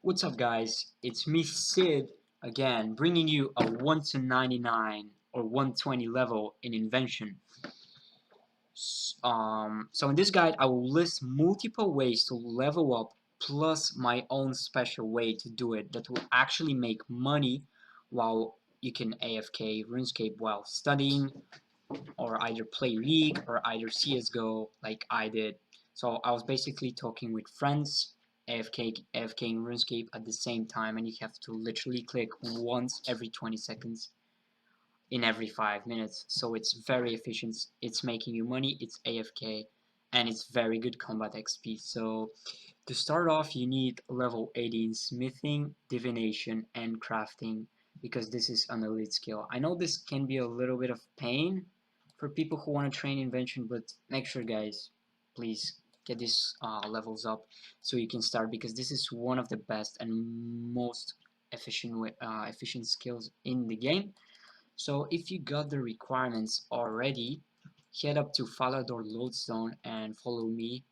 What's up, guys? It's me, Sid, again, bringing you a 1 to 99 or 120 level in Invention. So in this guide, I will list multiple ways to level up, plus my own special way to do it that will actually make money while you can AFK RuneScape while studying, or either play League or either CSGO like I did. So I was basically talking with friends, AFK and RuneScape at the same time, and you have to literally click once every 20 seconds in every 5 minutes. So it's very efficient, it's making you money, it's AFK, and it's very good combat XP. So to start off, you need level 80 in smithing, divination, and crafting, because this is an elite skill. I know this can be a little bit of pain for people who want to train invention, but make sure, guys, please get these levels up so you can start, because this is one of the best and most efficient skills in the game. So if you got the requirements already, head up to Falador Lodestone and follow me.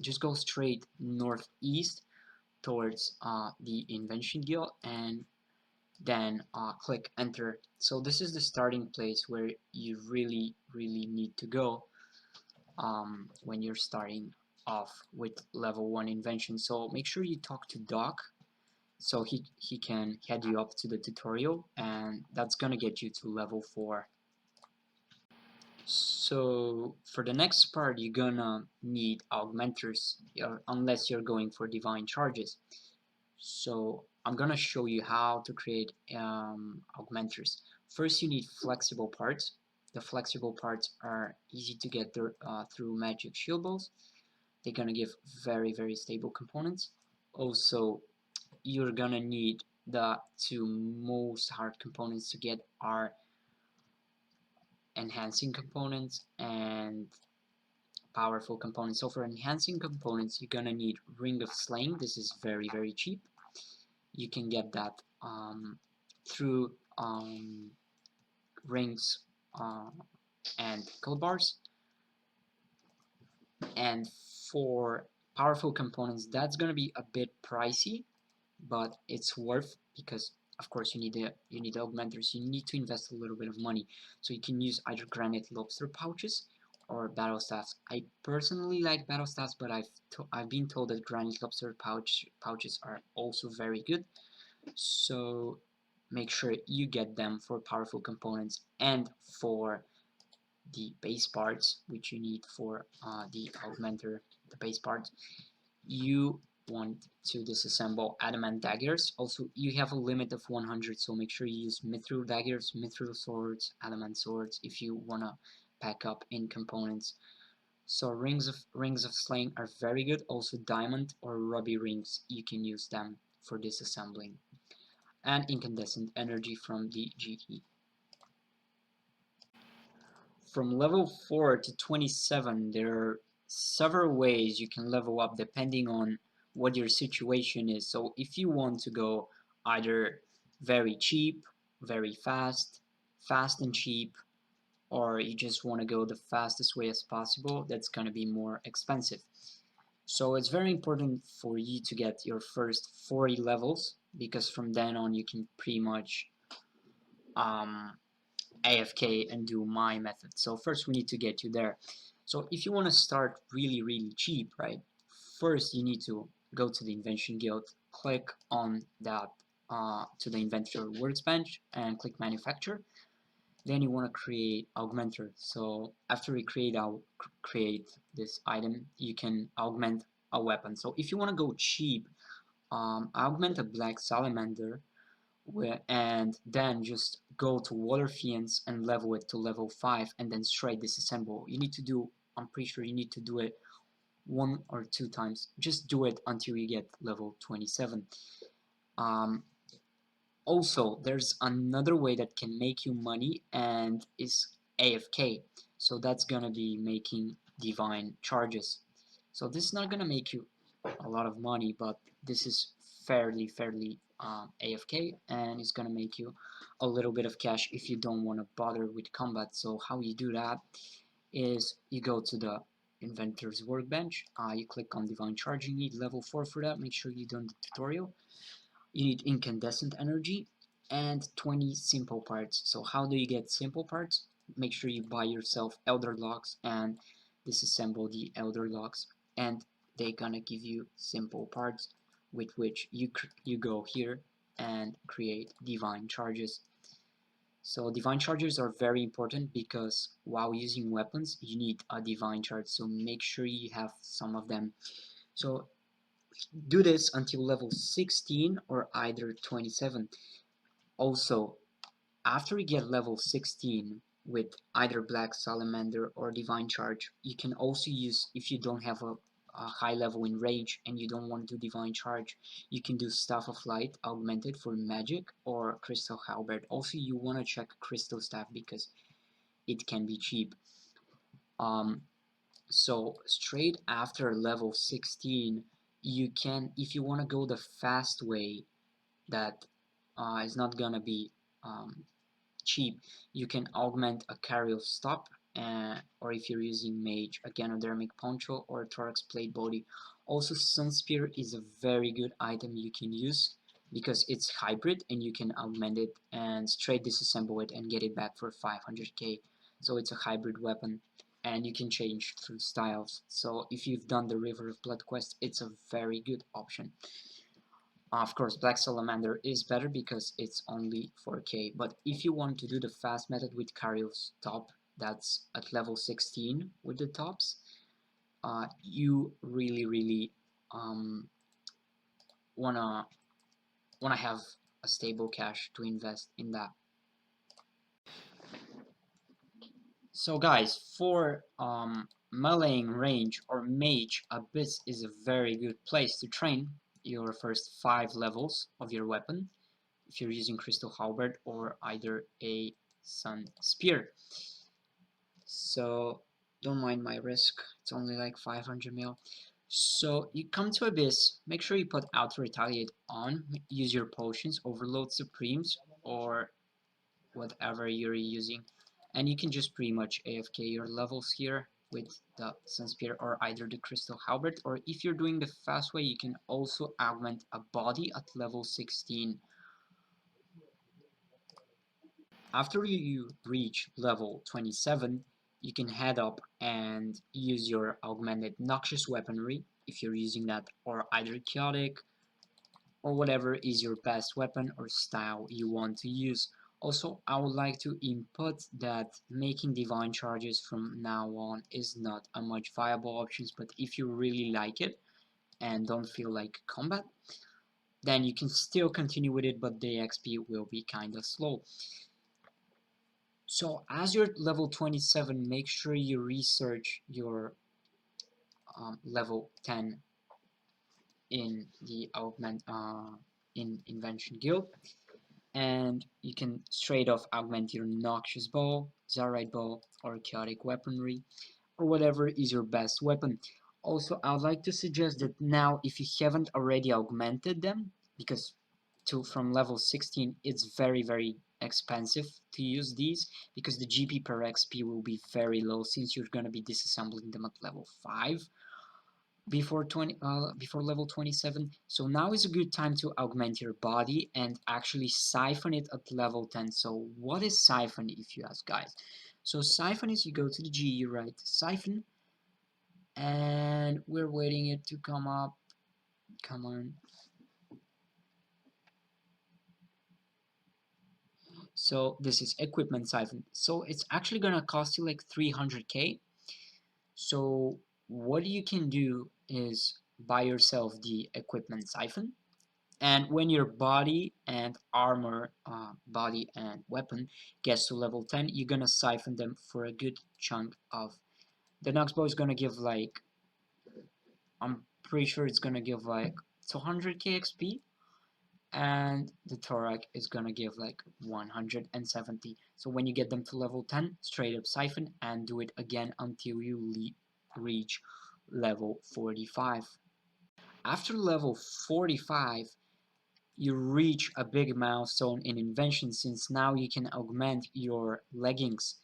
Just go straight northeast towards the Invention Guild, and then click enter. So this is the starting place where you really need to go when you're starting off with level 1 invention. So make sure you talk to Doc so he can head you up to the tutorial, and that's gonna get you to level 4. So for the next part, you're gonna need Augmentors, unless you're going for divine charges. So I'm gonna show you how to create Augmentors. First, you need flexible parts. The flexible parts are easy to get through magic shield balls. They're gonna give very stable components. Also, you're gonna need the two most hard components to get are enhancing components and powerful components. So for enhancing components, you're gonna need Ring of Slaying. This is very cheap. You can get that through rings and gold bars. And for powerful components, that's gonna be a bit pricey, but it's worth, because of course you need augmenters. You need to invest a little bit of money, so you can use either granite lobster pouches or battle staffs. I personally like battle staffs, but I've been told that granite lobster pouches are also very good. So make sure you get them for powerful components, and for the base parts, which you need for the augmenter, the base parts, you want to disassemble adamant daggers. Also, you have a limit of 100, so make sure you use mithril daggers, mithril swords, adamant swords if you want to pack up in components. So rings of slaying are very good. Also diamond or ruby rings, you can use them for disassembling. And incandescent energy from the GT. From level 4 to 27, there are several ways you can level up depending on what your situation is. So if you want to go either very cheap, very fast, fast and cheap, or you just want to go the fastest way as possible, that's going to be more expensive. So it's very important for you to get your first 40 levels, because from then on you can pretty much AFK and do my method. So first we need to get you there. So if you want to start really cheap, right, first you need to go to the Invention Guild, click on that to the Inventor workbench and click Manufacture. Then you want to create Augmenter. So after we create this item, you can augment a weapon. So if you want to go cheap, augment a black salamander, and then just go to Water Fiends and level it to level 5, and then straight disassemble. You need to do, I'm pretty sure you need to do it 1 or 2 times. Just do it until you get level 27. Also, there's another way that can make you money, and is AFK. So that's gonna be making divine charges. So this is not gonna make you a lot of money, but this is fairly AFK, and it's gonna make you a little bit of cash if you don't want to bother with combat. So how you do that is you go to the Inventor's Workbench. You click on Divine Charge. You need level 4 for that. Make sure you do the tutorial. You need incandescent energy and 20 simple parts. So how do you get simple parts? Make sure you buy yourself elder locks and disassemble the elder locks, and they're gonna give you simple parts with which you go here and create divine charges. So divine charges are very important because while using weapons you need a divine charge, so make sure you have some of them. So do this until level 16 or either 27. Also, after you get level 16 with either Black Salamander or Divine Charge, you can also use, if you don't have a high level in Rage and you don't want to do Divine Charge, you can do Staff of Light Augmented for Magic or Crystal Halberd. Also, you want to check Crystal Staff because it can be cheap. So straight after level 16, you can, if you want to go the fast way, that is not gonna be cheap, you can augment a Carry of Stop, or if you're using Mage, a Ganodermic Poncho or a Thorax Plate Body. Also, Sunspear is a very good item you can use because it's hybrid and you can augment it and straight disassemble it and get it back for 500k. So it's a hybrid weapon and you can change through styles. So if you've done the River of Blood quest, it's a very good option. Of course, Black Salamander is better because it's only 4k, but if you want to do the fast method with Cario's top, that's at level 16 with the tops, you really wanna have a stable cash to invest in that. So guys, for meleeing range or mage, Abyss is a very good place to train your first 5 levels of your weapon if you're using Crystal Halberd or either a Sun Spear. So don't mind my risk, it's only like 500 mil. So you come to Abyss, make sure you put Auto Retaliate on, use your potions, Overload Supremes, or whatever you're using, and you can just pretty much AFK your levels here with the Sun Spear or either the Crystal Halberd, or if you're doing the fast way, you can also augment a body at level 16. After you reach level 27, you can head up and use your augmented Noxious Weaponry if you're using that, or either Chaotic, or whatever is your best weapon or style you want to use. Also, I would like to input that making divine charges from now on is not a much viable option, but if you really like it and don't feel like combat, then you can still continue with it, but the XP will be kinda slow. So as you're level 27, make sure you research your level 10 in the Invention guild, and you can straight off augment your Noxious Bow, Zarite Bow, or Chaotic Weaponry, or whatever is your best weapon. Also, I would like to suggest that now, if you haven't already augmented them, because from level 16 it's very expensive to use these, because the GP per XP will be very low since you're going to be disassembling them at level 5 before level 27. So now is a good time to augment your body and actually siphon it at level 10. So what is siphon, if you ask, guys? So siphon is, you go to the G, you write siphon, and we're waiting it to come up. Come on. So this is equipment siphon. So it's actually gonna cost you like 300k. So what you can do is buy yourself the equipment siphon, and when your body and armor, body and weapon gets to level 10, you're gonna siphon them for a good chunk of. The Nox Bow is gonna give like, I'm pretty sure it's gonna give like 200k XP, and the Thorax is gonna give like 170. So when you get them to level 10, straight up siphon and do it again until you reach level 45. After level 45, you reach a big milestone in Invention, since now you can augment your leggings.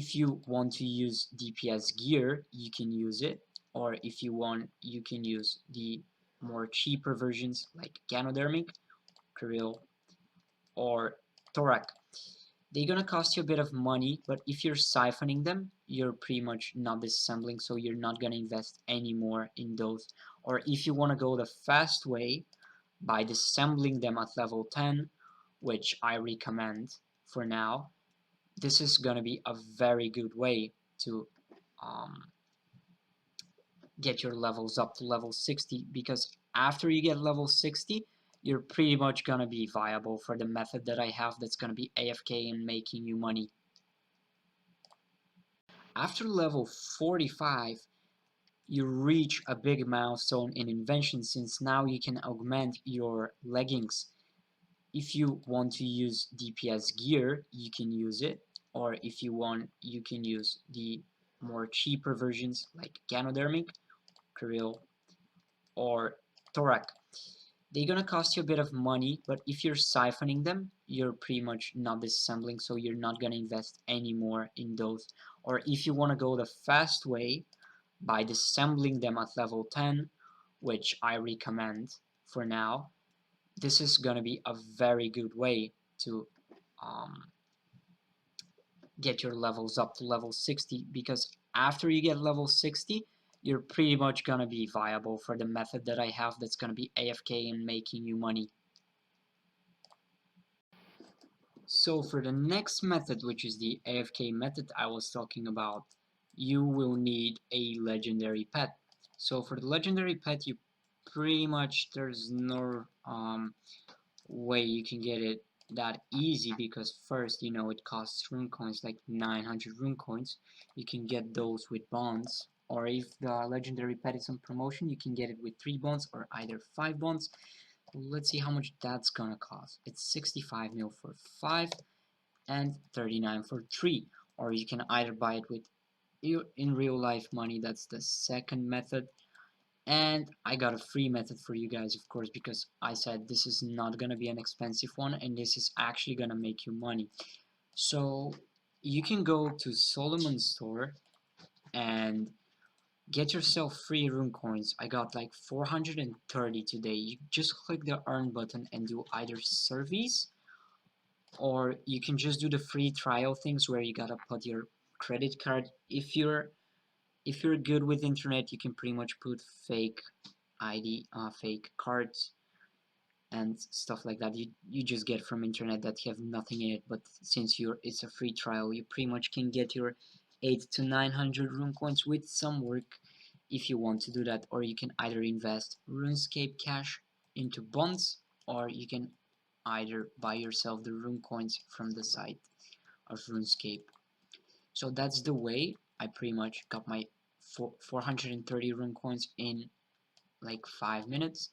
If you want to use DPS gear, you can use it, or if you want, you can use the more cheaper versions like Ganodermic, Krill, or Thorac. They're gonna cost you a bit of money, but if you're siphoning them, you're pretty much not disassembling, so you're not gonna invest any more in those. Or if you wanna go the fast way by disassembling them at level 10, which I recommend for now, this is gonna be a very good way to um, get your levels up to level 60, because after you get level 60, you're pretty much gonna be viable for the method that I have that's gonna be AFK and making you money. After level 45, you reach a big milestone in Invention, since now you can augment your leggings. If you want to use DPS gear, you can use it, or if you want, you can use the more cheaper versions like Ganodermic, Krill, or Thorac. They're gonna cost you a bit of money, but if you're siphoning them, you're pretty much not disassembling, so you're not gonna invest any more in those. Or if you wanna go the fast way by disassembling them at level 10, which I recommend for now, this is gonna be a very good way to um, get your levels up to level 60, because after you get level 60, you're pretty much gonna be viable for the method that I have that's gonna be AFK and making you money. So for the next method, which is the AFK method I was talking about, you will need a legendary pet. So for the legendary pet, you pretty much, there's no way you can get it that easy, because first, you know, it costs rune coins, like 900 rune coins. You can get those with bonds, or if the legendary pet is on promotion, you can get it with 3 bonds or either 5 bonds. Let's see how much that's gonna cost. It's 65 mil for 5 and 39 for 3, or you can either buy it with in real life money. That's the second method. And I got a free method for you guys, of course, because I said this is not gonna be an expensive one, and this is actually gonna make you money. So you can go to Solomon's store and get yourself free rune coins. I got like 430 today. You just click the earn button and do either service, or you can just do the free trial things where you gotta put your credit card. If you're good with internet, you can pretty much put fake fake cards and stuff like that. You just get from internet that have nothing in it, but since it's a free trial, you pretty much can get your 8 to 900 rune coins with some work if you want to do that. Or you can either invest RuneScape cash into bonds, or you can either buy yourself the rune coins from the site of RuneScape. So that's the way I pretty much got my 430 rune coins in like 5 minutes,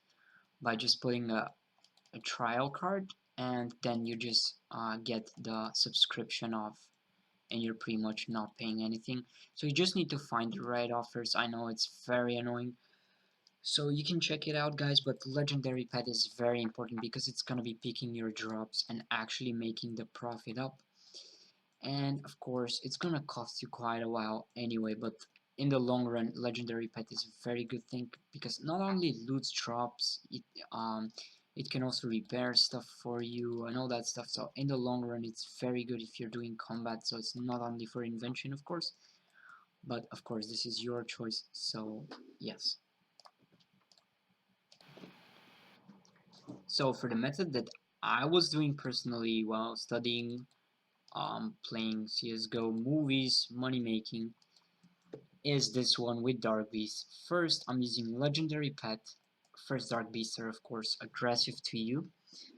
by just putting a trial card, and then you just get the subscription off, and you're pretty much not paying anything. So you just need to find the right offers. I know it's very annoying, so you can check it out, guys, but legendary pet is very important, because it's gonna be picking your drops and actually making the profit up. And of course, it's gonna cost you quite a while anyway, but in the long run, legendary pet is a very good thing, because not only it loots drops, it can also repair stuff for you and all that stuff. So in the long run, it's very good if you're doing combat. So it's not only for invention, of course, but of course this is your choice. So yes. So for the method that I was doing personally while studying, playing CSGO, movies, money making, is this one with Dark Beast. First, I'm using Legendary Pet. First, Dark Beasts are of course aggressive to you,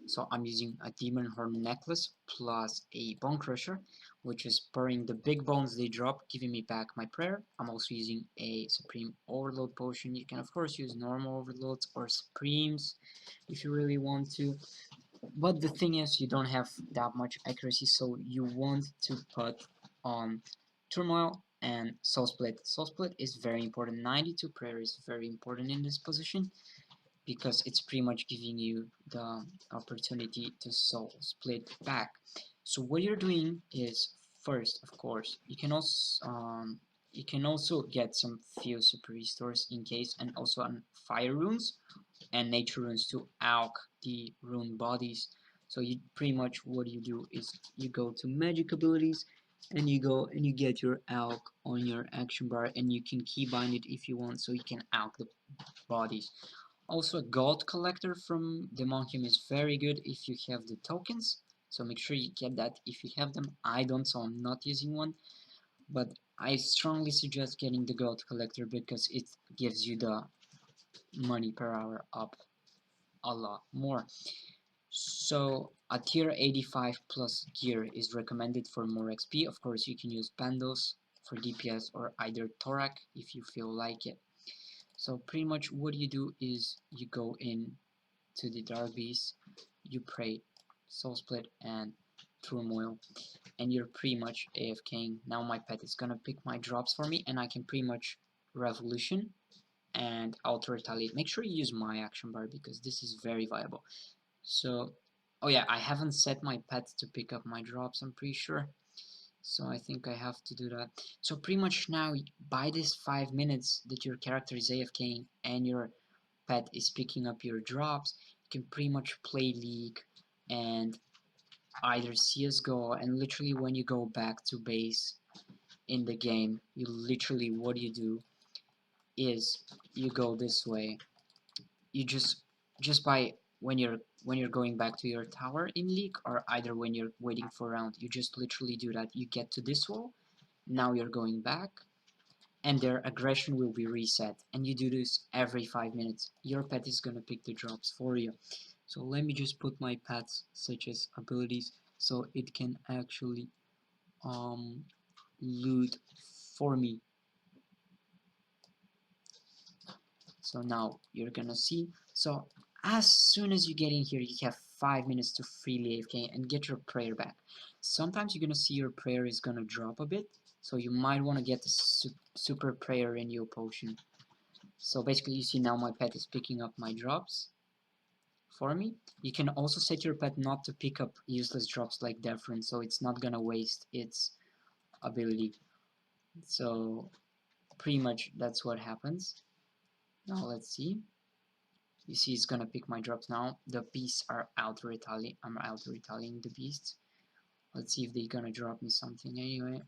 so I'm using a Demon Horn Necklace plus a Bone Crusher, which is purring the big bones they drop, giving me back my prayer. I'm also using a Supreme Overload Potion. You can of course use normal overloads or Supremes if you really want to, but the thing is, you don't have that much accuracy, so you want to put on Turmoil and Soul Split. Soul Split is very important. 92 prayer is very important in this position, because it's pretty much giving you the opportunity to Soul Split back. So what you're doing is, first, of course, you can also get some few super restores in case, and also on fire runes and nature runes to alch the rune bodies. So you pretty much what you do is you go to magic abilities and you go and you get your alch on your action bar, and you can keybind it if you want so you can alch the bodies. Also, a gold collector from the Monkium is very good if you have the tokens, so make sure you get that if you have them. I don't, so I'm not using one, but I strongly suggest getting the gold collector because it gives you the money per hour up a lot more. So a tier 85 plus gear is recommended for more XP. Of course, you can use bandos for DPS or either Thorak if you feel like it. So pretty much what you do is you go in to the Dark Beast, you pray Soul Split and Turmoil, and you're pretty much AFKing. Now my pet is gonna pick my drops for me, and I can pretty much Revolution and Auto Retaliate. Make sure you use my action bar because this is very viable. So, oh yeah, I haven't set my pet to pick up my drops, I'm pretty sure. So I think I have to do that. So pretty much now, by this 5 minutes that your character is AFKing and your pet is picking up your drops, you can pretty much play League and either CSGO, and literally when you go back to base in the game, you literally, what you do is you go this way. You just by when you're going back to your tower in League, or either when you're waiting for a round, you just literally do that. You get to this wall, now you're going back, and their aggression will be reset, and you do this every 5 minutes. Your pet is gonna pick the drops for you. So let me just put my pets such as abilities so it can actually loot for me. So now you're gonna see. So as soon as you get in here, you have 5 minutes to freely AFK and get your prayer back. Sometimes you're gonna see your prayer is gonna drop a bit, so you might want to get a super prayer in your potion. So basically, you see now my pet is picking up my drops for me. You can also set your pet not to pick up useless drops like Deference, so it's not gonna waste its ability. So pretty much that's what happens. Now let's see. You see it's gonna pick my drops now. The beasts are auto-retaliating. I'm auto-retaliating the beasts. Let's see if they're gonna drop me something anyway.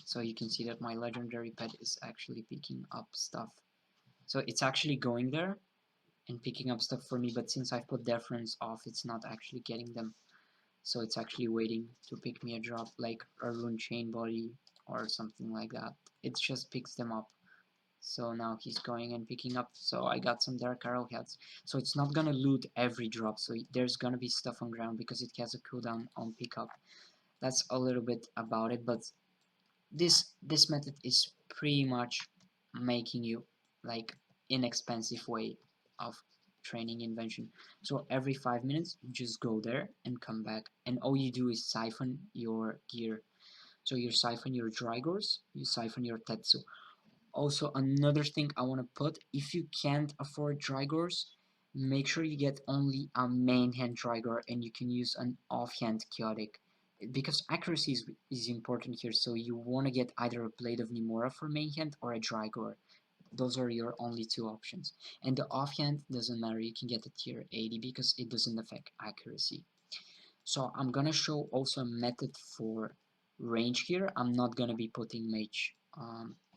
So you can see that my legendary pet is actually picking up stuff. So it's actually going there and picking up stuff for me, but since I've put deference off, it's not actually getting them. So it's actually waiting to pick me a drop, like a rune chain body or something like that. It just picks them up. So now he's going and picking up. So I got some dark arrowheads. So it's not gonna loot every drop. So there's gonna be stuff on ground because it has a cooldown on pickup. That's a little bit about it, but this method is pretty much making you like inexpensive way of training invention. So every 5 minutes you just go there and come back, and all you do is siphon your gear. So you siphon your Drygors, you siphon your Tetsu. Also, another thing I want to put, if you can't afford Drygors, make sure you get only a main hand Drygor and you can use an offhand Chaotic. Because accuracy is important here, so you want to get either a Blade of Nimora for main hand or a Drygor. Those are your only two options. And the offhand doesn't matter, you can get a tier 80 because it doesn't affect accuracy. So I'm gonna show also a method for range here. I'm not gonna be putting mage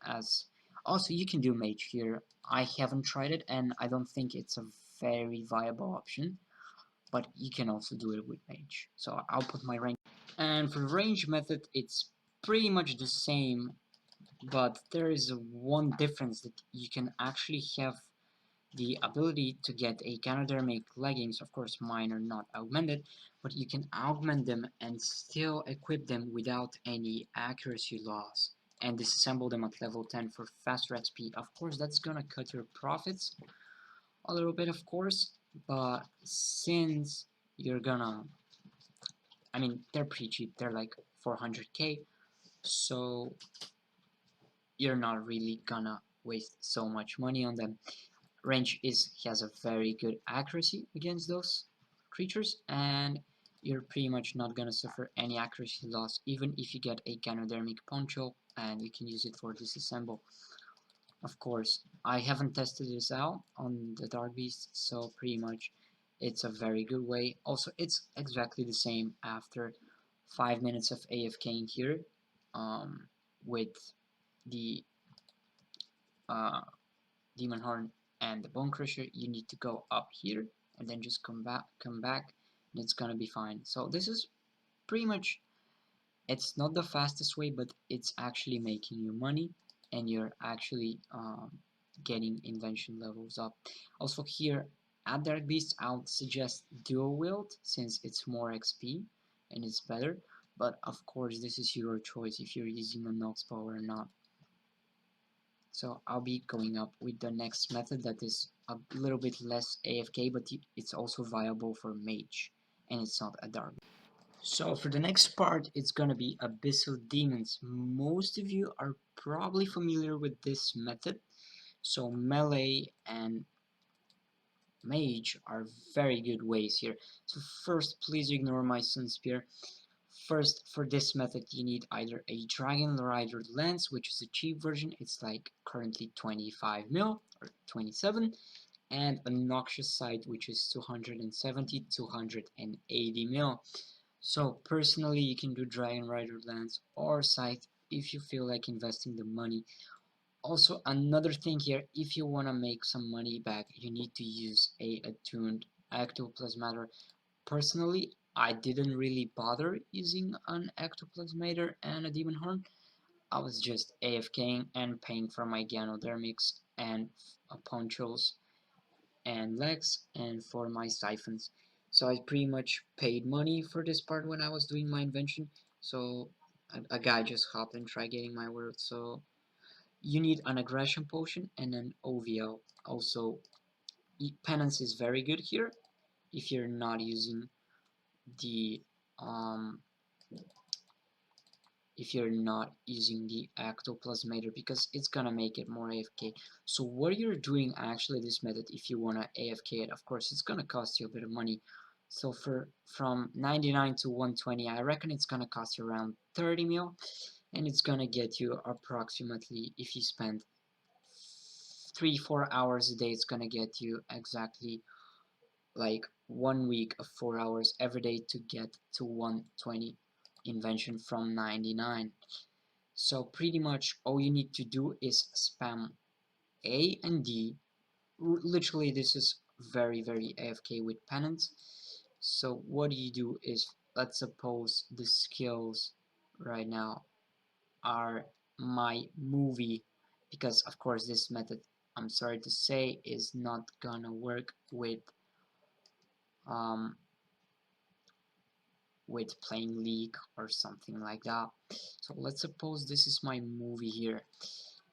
as also you can do mage here. I haven't tried it and I don't think it's a very viable option, but you can also do it with mage. So I'll put my range, and for range method it's pretty much the same, but there is one difference, that you can actually have the ability to get a Ganodermic leggings. Of course mine are not augmented, but you can augment them and still equip them without any accuracy loss and disassemble them at level 10 for faster XP. Of course that's gonna cut your profits a little bit, of course, but since you're gonna, I mean they're pretty cheap, they're like 400k, so you're not really gonna waste so much money on them. Range has a very good accuracy against those creatures, and you're pretty much not gonna suffer any accuracy loss, even if you get a ganodermic poncho and you can use it for disassemble. Of course, I haven't tested this out on the Dark Beast, so pretty much it's a very good way. Also, it's exactly the same after 5 minutes of AFKing here with the uh, Demon Horn and the Bone Crusher. You need to go up here and then just come back, and it's gonna be fine. So this is pretty much, it's not the fastest way, but it's actually making you money, and you're actually getting invention levels up. Also here at Dark Beast, I would suggest dual wield since it's more XP and it's better, but of course this is your choice if you're using a Nox power or not. So I'll be going up with the next method that is a little bit less AFK, but it's also viable for mage, and it's not a dark. So for the next part, it's gonna be Abyssal Demons. Most of you are probably familiar with this method. So melee and mage are very good ways here. So first, please ignore my Sun Spear. First, for this method, you need either a Dragon Rider lens, which is a cheap version. It's like currently 25 mil or 27, and a Noxious Sight, which is 270, 280 mil. So personally, you can do Dragon Rider lens or Scythe if you feel like investing the money. Also, another thing here, if you want to make some money back, you need to use a attuned ectoplasmator. Personally, I didn't really bother using an ectoplasmator and a demon horn. I was just AFKing and paying for my ganodermics and ponchos and legs and for my siphons. So I pretty much paid money for this part when I was doing my invention. So a guy just hopped and tried getting my word. So you need an aggression potion and an OVL. Also, penance is very good here if you're not using the um, ectoplasmator, because it's gonna make it more AFK. So what you're doing actually this method, if you wanna AFK it, of course it's gonna cost you a bit of money. So from 99 to 120, I reckon it's gonna cost you around 30 mil, and it's gonna get you approximately, if you spend 3-4 hours a day, it's gonna get you exactly like 1 week of 4 hours every day to get to 120 invention from 99. So pretty much all you need to do is spam A and D. Literally this is very AFK with penance. So what you do is, let's suppose the skills right now are my movie, because of course this method, I'm sorry to say, is not gonna work um, with playing League or something like that. So let's suppose this is my movie here.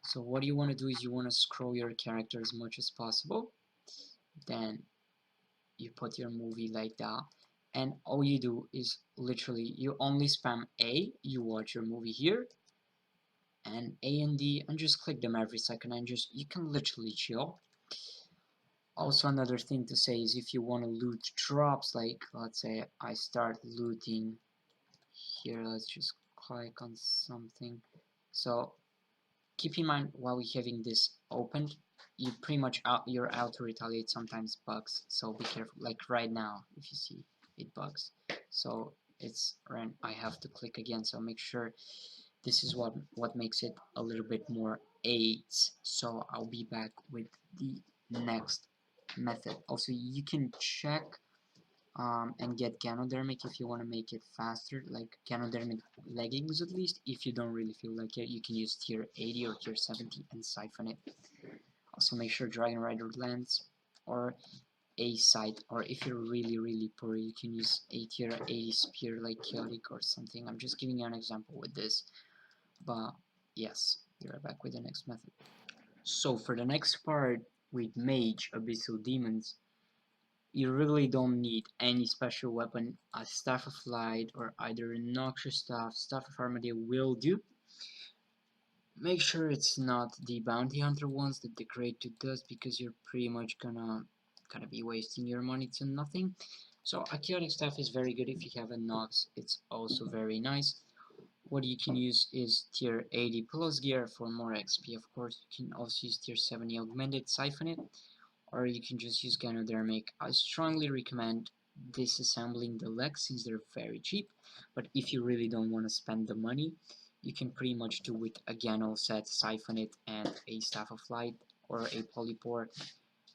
So what you want to do is you want to scroll your character as much as possible. Then you put your movie like that. And all you do is literally you only spam A, you watch your movie here, and A and D, and just click them every second, and just you can literally chill. Also, another thing to say is if you want to loot drops, like let's say I start looting here, let's just click on something. So keep in mind while we're having this opened, you pretty much your auto retaliate sometimes bugs, so be careful. Like right now, if you see, it bugs, so it's ran. I have to click again, so make sure this is what makes it a little bit more aids. So I'll be back with the next method. Also, you can check and get ganodermic if you want to make it faster, like ganodermic leggings at least. If you don't really feel like it, you can use tier 80 or tier 70 and siphon it. Also make sure Dragon Rider lands, or a side, or if you're really poor, you can use a tier 80 spear like Chaotic or something. I'm just giving you an example with this, but yes, be right back with the next method. So for the next part with Mage Abyssal Demons, you really don't need any special weapon. A Staff of Light or either a Noxious Staff of Armadyl will do. Make sure it's not the Bounty Hunter ones that degrade to dust, because you're pretty much gonna be wasting your money to nothing. So a chaotic staff is very good. If you have a Nox, it's also very nice. What you can use is tier 80 plus gear for more XP. Of course, you can also use tier 70 augmented siphon it, or you can just use Ganodermic. I strongly recommend disassembling the legs since they're very cheap, but if you really don't want to spend the money, you can pretty much do with a Gano set, siphon it, and a Staff of Light or a Polypore.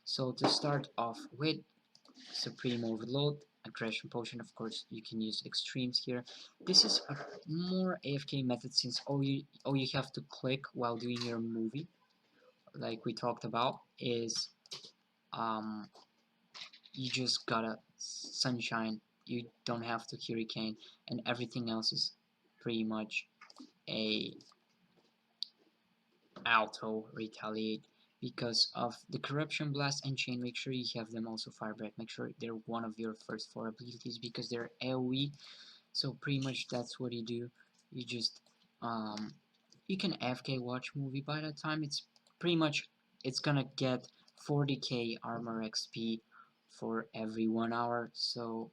So to start off with, Supreme Overload, Aggression Potion, of course you can use Extremes here. This is a more AFK method since all you have to click while doing your movie, like we talked about, is um, you just gotta Sunshine, you don't have to Hurricane, and everything else is pretty much a auto retaliate. Because of the Corruption Blast and Chain, make sure you have them also Fire Breath. Make sure they're one of your first 4 abilities because they're AoE. So pretty much that's what you do. You just you can AFK watch movie. By that time it's pretty much, it's gonna get 40k armor XP for every 1 hour, so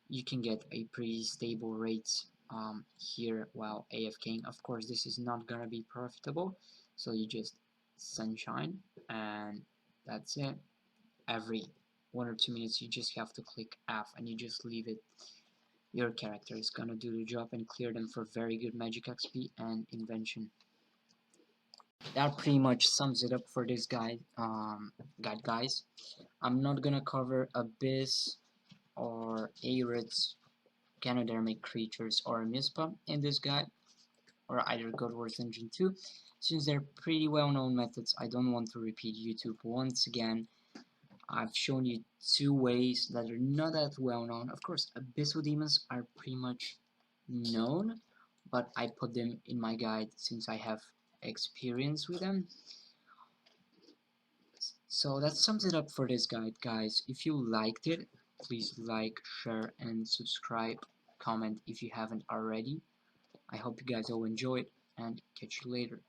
you can get a pretty stable rates here while AFKing. Of course this is not gonna be profitable, so you just Sunshine and that's it. Every 1 or 2 minutes you just have to click F and you just leave it. Your character is gonna do the job and clear them for very good magic XP and invention. That pretty much sums it up for this guide, guys. I'm not gonna cover Abyss or Aerids, Ganodermic creatures, or Mispa in this guide, or either God Wars Engine 2, since they're pretty well known methods. I don't want to repeat YouTube once again. I've shown you 2 ways that are not that well known. Of course, Abyssal Demons are pretty much known, but I put them in my guide since I have experience with them. So that sums it up for this guide, guys. If you liked it, please like, share, and subscribe. Comment if you haven't already. I hope you guys all enjoyed, and catch you later.